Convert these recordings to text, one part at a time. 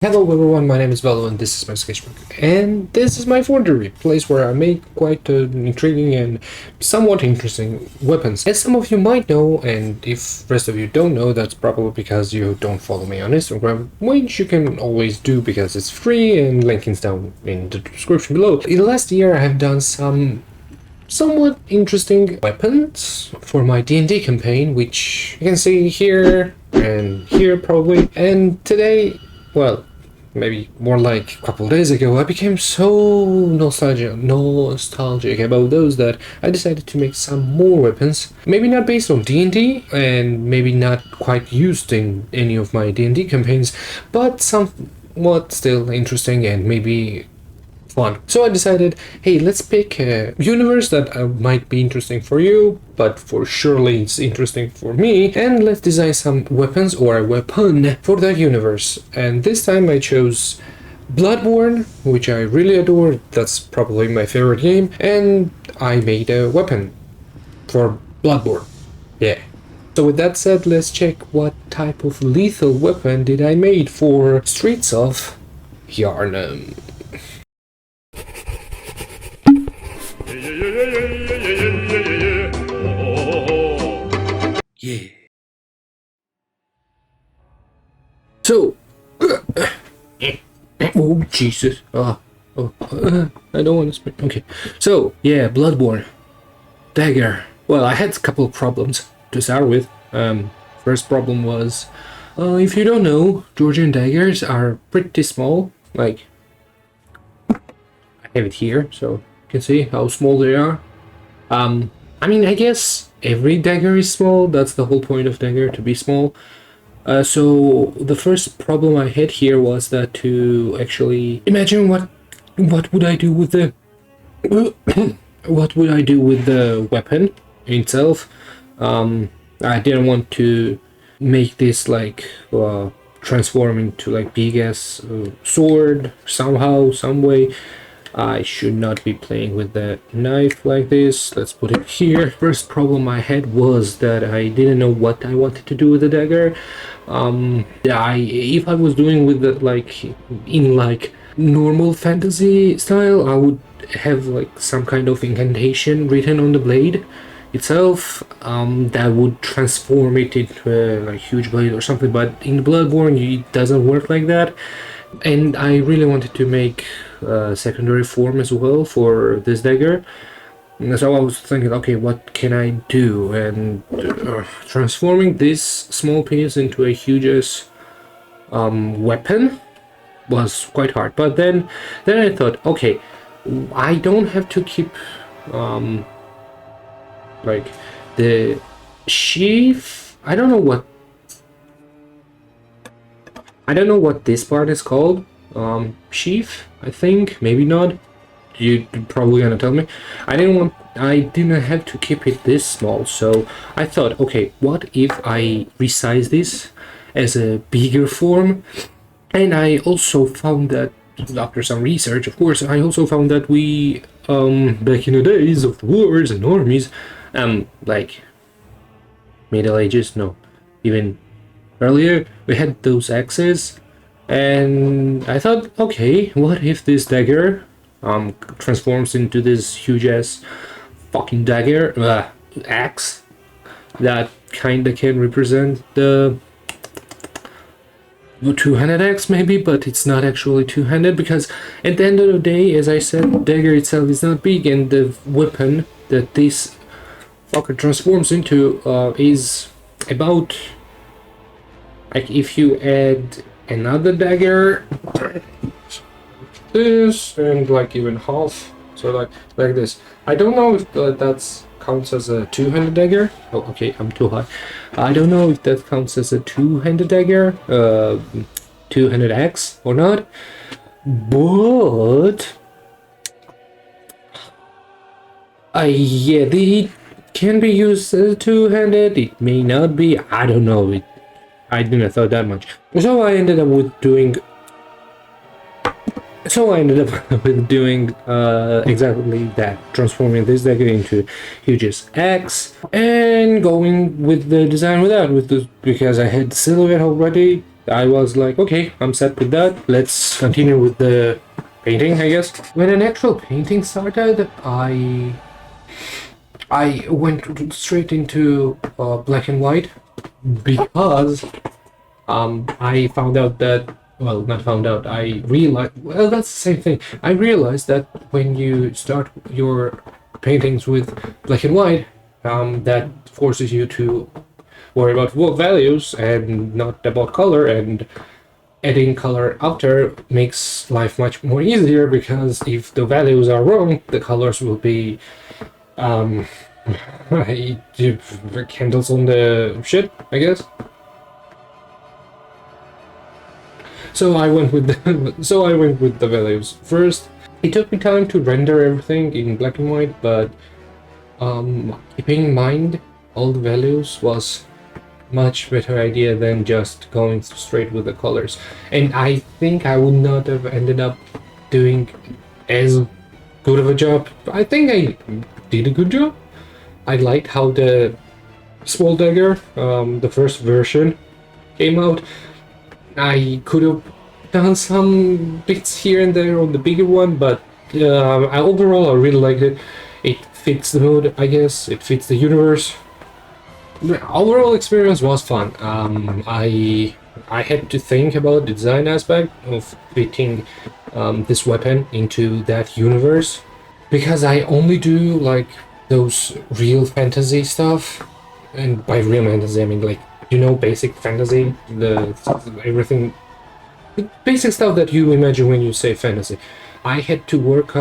Hello everyone, my name is Velo and this is my sketchbook. And this is my forgery, place where I make quite intriguing and somewhat interesting weapons. As some of you might know, and if rest of you don't know, that's probably because you don't follow me on Instagram, which you can always do because it's free and link is down in the description below. In the last year I have done some somewhat interesting weapons for my D&D campaign, which you can see here and here probably. And today, well, maybe more like a couple days ago, I became so nostalgic about those that I decided to make some more weapons. Maybe not based on D&D, and maybe not quite used in any of my D&D campaigns, but somewhat still interesting and maybe fun. So I decided, hey, let's pick a universe that might be interesting for you, but for surely it's interesting for me, and let's design some weapons or a weapon for that universe. And this time I chose Bloodborne, which I really adore. That's probably my favorite game, and I made a weapon for Bloodborne. Yeah. So with that said, let's check what type of lethal weapon did I made for Streets of Yarnum. Yeah. So, oh Jesus! I don't want to speak. Okay, so yeah, Bloodborne, dagger. Well, I had a couple of problems to start with. First problem was, if you don't know, Georgian daggers are pretty small. Like, I have it here, so you can see how small they are. I mean, I guess every dagger is small. That's the whole point of dagger, to be small. So the first problem I had here was that to actually imagine what would I do with the what would I do with the weapon itself. I didn't want to make this like transform into like big ass sword somehow, some way. I should not be playing with that knife like this. Let's put it here. First problem I had was that I didn't know what I wanted to do with the dagger. If I was doing with the like in like normal fantasy style, I would have like some kind of incantation written on the blade itself that would transform it into a like huge blade or something. But in Bloodborne, it doesn't work like that. And I really wanted to make a secondary form as well for this dagger. And so I was thinking, okay, what can I do? And transforming this small piece into a huge weapon was quite hard. But then I thought, okay, I don't have to keep like the sheath. I don't know what this part is called. Sheath, I think, maybe not. You're probably gonna tell me. I didn't have to keep it this small, so I thought, okay, what if I resize this as a bigger form? And I also found that, after some research, of course, I also found that we, back in the days of wars and armies, like Middle Ages, no, even earlier, we had those axes, and I thought, okay, what if this dagger transforms into this huge ass fucking dagger axe that kinda can represent the two-handed axe maybe, but it's not actually two-handed, because at the end of the day, as I said, dagger itself is not big, and the weapon that this fucker transforms into is about, like, if you add another dagger, this, and like even half, so like this. I don't know if that counts as a two-handed dagger. Oh, okay, I'm too high. I don't know if that counts as a two-handed dagger, two-handed axe or not, but yeah, it can be used as two-handed. It may not be. I don't know. I didn't thought that much. So I ended up with doing exactly that, transforming this dagger into huge's axe and going with the design without, because I had the silhouette already I was like, okay, I'm set with that. Let's continue with the painting, I guess. When an actual painting started, I went straight into black and white because I found out that, well, not found out, I realized, well, that's the same thing. I realized that when you start your paintings with black and white, that forces you to worry about values and not about color, and adding color after makes life much more easier, because if the values are wrong, the colors will be um candles on the shit, I guess. So I went with the values first. It took me time to render everything in black and white, but keeping in mind all the values was much better idea than just going straight with the colors. And I think I would not have ended up doing as good of a job. I think I did a good job. I liked how the small dagger, the first version, came out. I could have done some bits here and there on the bigger one, but overall I really liked it. It fits the mood, I guess. It fits the universe. The overall experience was fun. I had to think about the design aspect of fitting this weapon into that universe, because I only do like those real fantasy stuff, and by real fantasy I mean like, you know, basic fantasy, the everything, the basic stuff that you imagine when you say fantasy. I had to work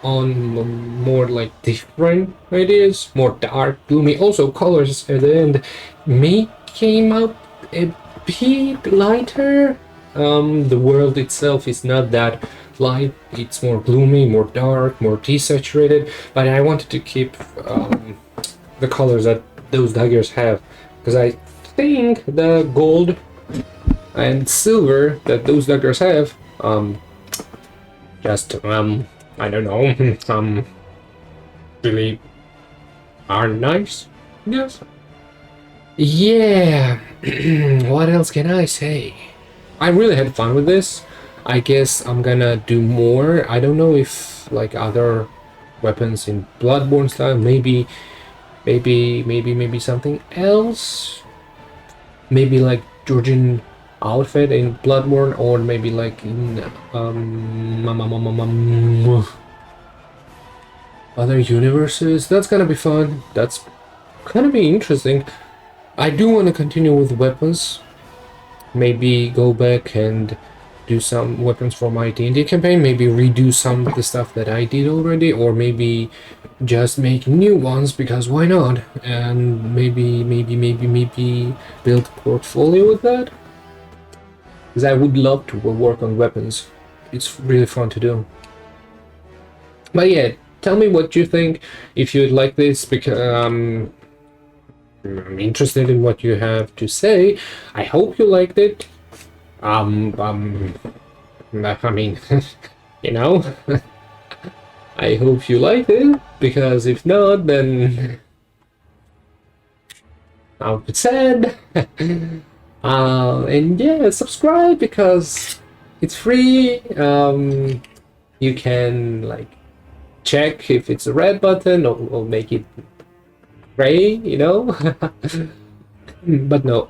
on more like different ideas, more dark, gloomy. Also, colors at the end came out a bit lighter. The world itself is not that light. It's more gloomy, more dark, more desaturated. But I wanted to keep the colors that those daggers have, because I think the gold and silver that those daggers have, just I don't know, really are nice, yes. Yeah. What else can I say? I really had fun with this. I guess I'm gonna do more. I don't know if like other weapons in Bloodborne style, maybe something else. Maybe like Georgian outfit in Bloodborne, or maybe like in other universes. That's gonna be fun. That's gonna be interesting. I do want to continue with weapons. Maybe go back and do some weapons for my D&D campaign. Maybe redo some of the stuff that I did already, or maybe just make new ones, because why not? And maybe build a portfolio with that, because I would love to work on weapons. It's really fun to do. But yeah, tell me what you think, if you'd like this, because I'm interested in what you have to say. I hope you liked it. I mean, you know, I hope you liked it, because if not, then I'll be sad. And yeah, subscribe, because it's free. You can like check if it's a red button, or make it gray, you know. But no,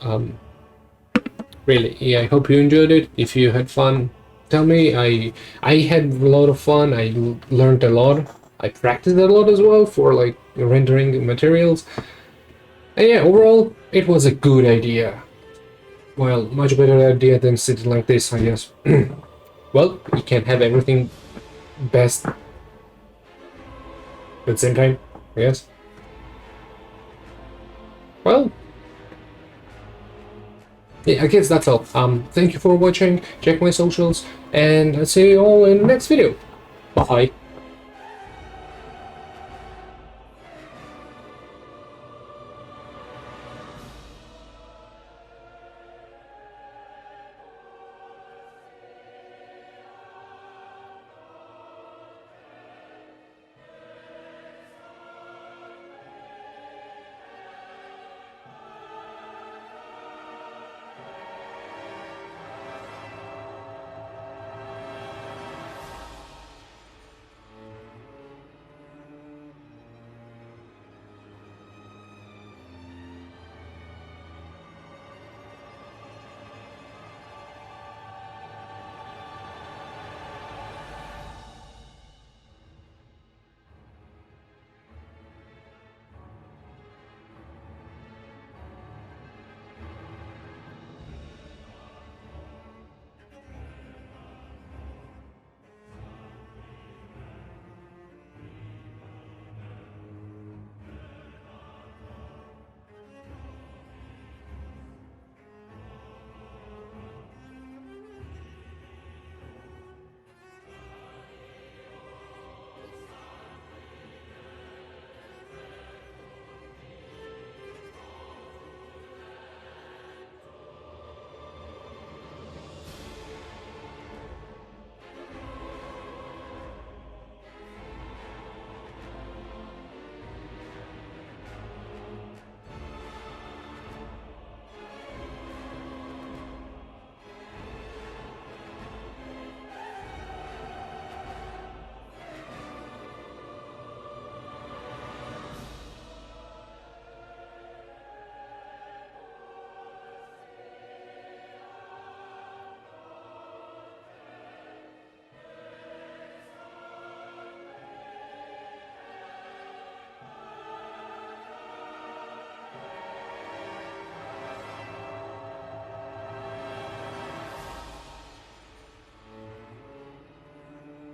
really, yeah, I hope you enjoyed it. If you had fun, tell me. I had a lot of fun. I learned a lot. I practiced a lot as well for like rendering materials. And yeah, overall, it was a good idea. Well, much better idea than sitting like this, I guess. Well, you can't have everything best at the same time, I guess. Well, yeah, I guess that's all. Thank you for watching. Check my socials, and I'll see you all in the next video. Bye.